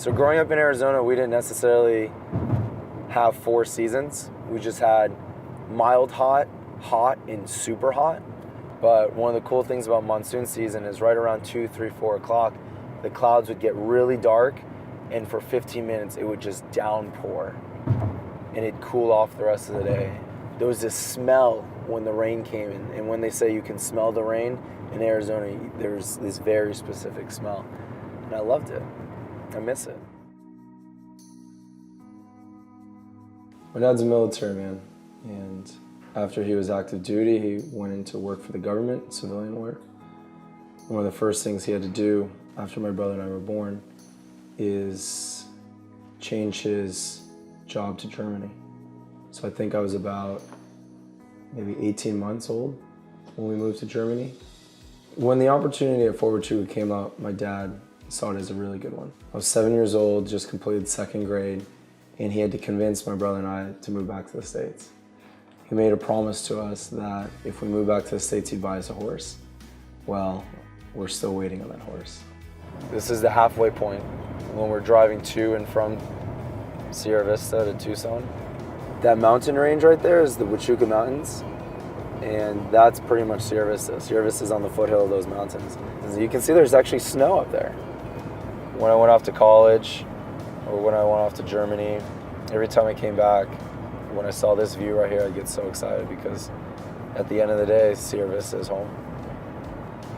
So growing up in Arizona, we didn't necessarily have 4 seasons. We just had mild hot, hot, and super hot. But one of the cool things about monsoon season is right around 2, 3, 4 o'clock, the clouds would get really dark, and for 15 minutes it would just downpour, and it'd cool off the rest of the day. There was this smell when the rain came in, and when they say you can smell the rain in Arizona, there's this very specific smell, and I loved it. I miss it. My dad's a military man, and after he was active duty, he went into work for the government, civilian work. One of the first things he had to do after my brother and I were born is change his job to Germany. So I think I was about maybe 18 months old when we moved to Germany. When the opportunity at Forward 2 came up, my dad saw it as a really good one. I was 7 years old, just completed 2nd grade, and he had to convince my brother and I to move back to the States. He made a promise to us that if we moved back to the States, he'd buy us a horse. Well, we're still waiting on that horse. This is the halfway point when we're driving to and from Sierra Vista to Tucson. That mountain range right there is the Huachuca Mountains, and that's pretty much Sierra Vista. Sierra Vista is on the foothill of those mountains. As you can see, there's actually snow up there. When I went off to college, or when I went off to Germany, every time I came back, when I saw this view right here, I'd get so excited because at the end of the day, Sierra Vista is home.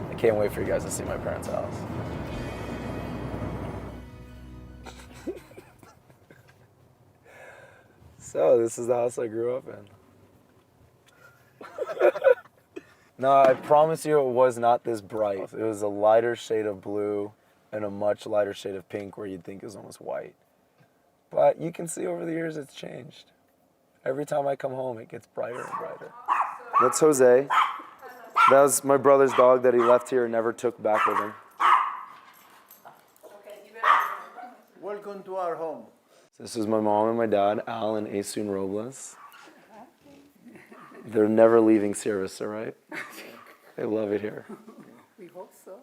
I can't wait for you guys to see my parents' house. So this is the house I grew up in. No, I promise you it was not this bright. It was a lighter shade of blue and a much lighter shade of pink where you'd think it was almost white. But you can see over the years it's changed. Every time I come home, it gets brighter and brighter. That's Jose. That was my brother's dog that he left here and never took back with him. Welcome to our home. This is my mom and my dad, Al and Asun Robles. They're never leaving Sierra Vista, right? They love it here. We hope so.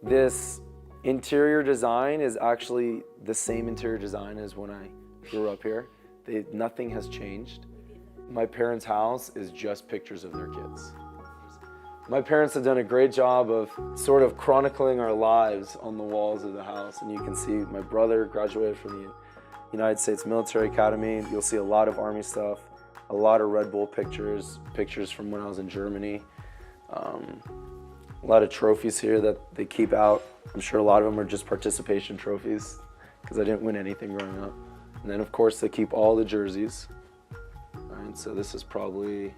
This interior design is actually the same interior design as when I grew up here. Nothing has changed. My parents' house is just pictures of their kids. My parents have done a great job of sort of chronicling our lives on the walls of the house. And you can see my brother graduated from the United States Military Academy. You'll see a lot of Army stuff, a lot of Red Bull pictures, pictures from when I was in Germany. A lot of trophies here that they keep out. I'm sure a lot of them are just participation trophies because I didn't win anything growing up. And then of course they keep all the jerseys. All right, so this is probably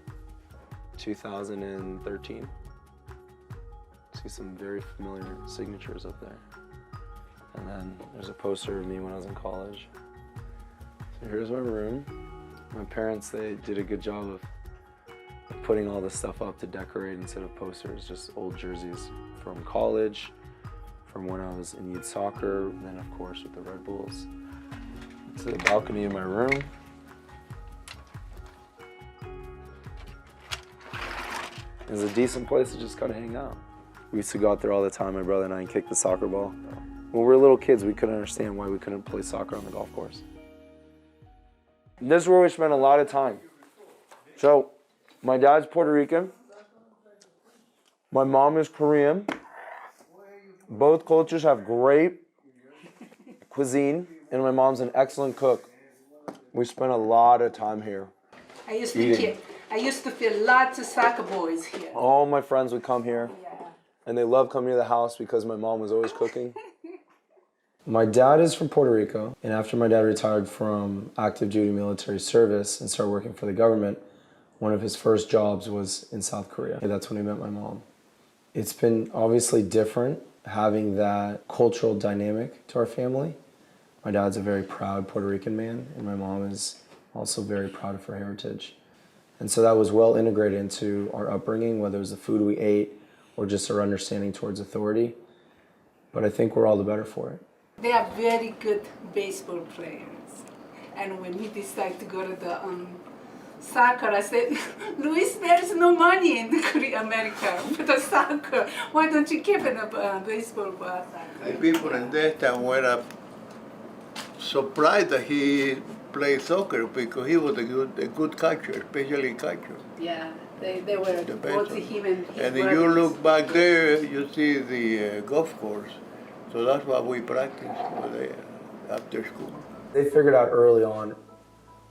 2013. See some very familiar signatures up there. And then there's a poster of me when I was in college. So here's my room. My parents, they did a good job of putting all this stuff up to decorate instead of posters, just old jerseys from college, from when I was in youth soccer, and then of course with the Red Bulls. To the balcony of my room. It's a decent place to just kind of hang out. We used to go out there all the time, my brother and I, and kick the soccer ball. When we were little kids, we couldn't understand why we couldn't play soccer on the golf course. This is where we spent a lot of time. So, my dad's Puerto Rican. My mom is Korean. Both cultures have great cuisine, and my mom's an excellent cook. We spent a lot of time here. I used to feel lots of soccer boys here. All my friends would come here. Yeah. And they loved coming to the house because my mom was always cooking. My dad is from Puerto Rico, and after my dad retired from active duty military service and started working for the government, one of his first jobs was in South Korea. And that's when he met my mom. It's been obviously different having that cultural dynamic to our family. My dad's a very proud Puerto Rican man, and my mom is also very proud of her heritage. And so that was well integrated into our upbringing, whether it was the food we ate or just our understanding towards authority. But I think we're all the better for it. They are very good baseball players. And when we decided to go to the soccer. I said, Luis, there's no money in America for the soccer. Why don't you keep it baseball for soccer? The people in that time were surprised that he played soccer because he was a good catcher, especially catcher. Yeah, they were The both best. him and his And if brothers. you look back there, you see the golf course. So that's what we practiced over there after school. They figured out early on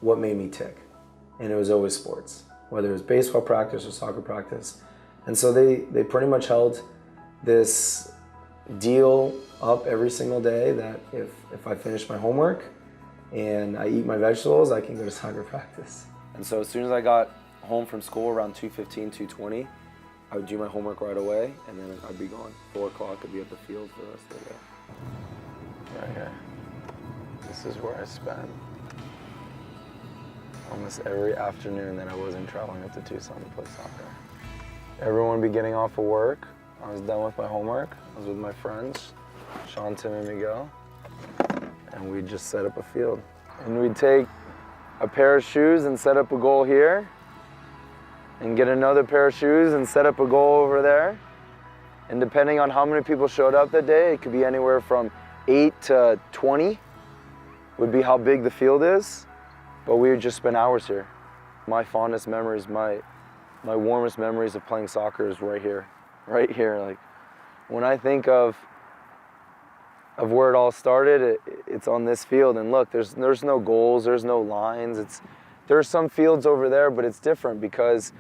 what made me tick, and it was always sports, whether it was baseball practice or soccer practice. And so they pretty much held this deal up every single day that if I finish my homework and I eat my vegetables, I can go to soccer practice. And so as soon as I got home from school around 2:15, 2:20, I would do my homework right away, and then I'd be gone. 4 o'clock, I'd be at the field for the rest of the day. Right here. This is where I spent almost every afternoon that I wasn't traveling up to Tucson to play soccer. Everyone would be getting off of work. I was done with my homework. I was with my friends, Sean, Tim, and Miguel, and we'd just set up a field. And we'd take a pair of shoes and set up a goal here, and get another pair of shoes and set up a goal over there. And depending on how many people showed up that day, it could be anywhere from 8 to 20 would be how big the field is. But we would just spend hours here. My fondest memories, my warmest memories of playing soccer is right here. Like, when I think of where it all started, it's on this field. And look, there's no goals, there's no lines. There are some fields over there, but it's different because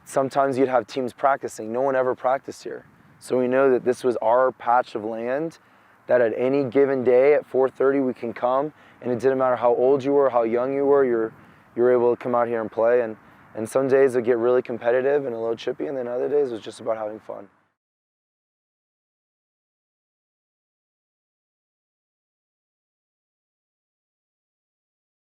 sometimes you'd have teams practicing. No one ever practiced here. So we know that this was our patch of land, that at any given day at 4:30 we can come, and it didn't matter how old you were, how young you were, you're able to come out here and play. And some days it would get really competitive and a little chippy, and then other days it was just about having fun.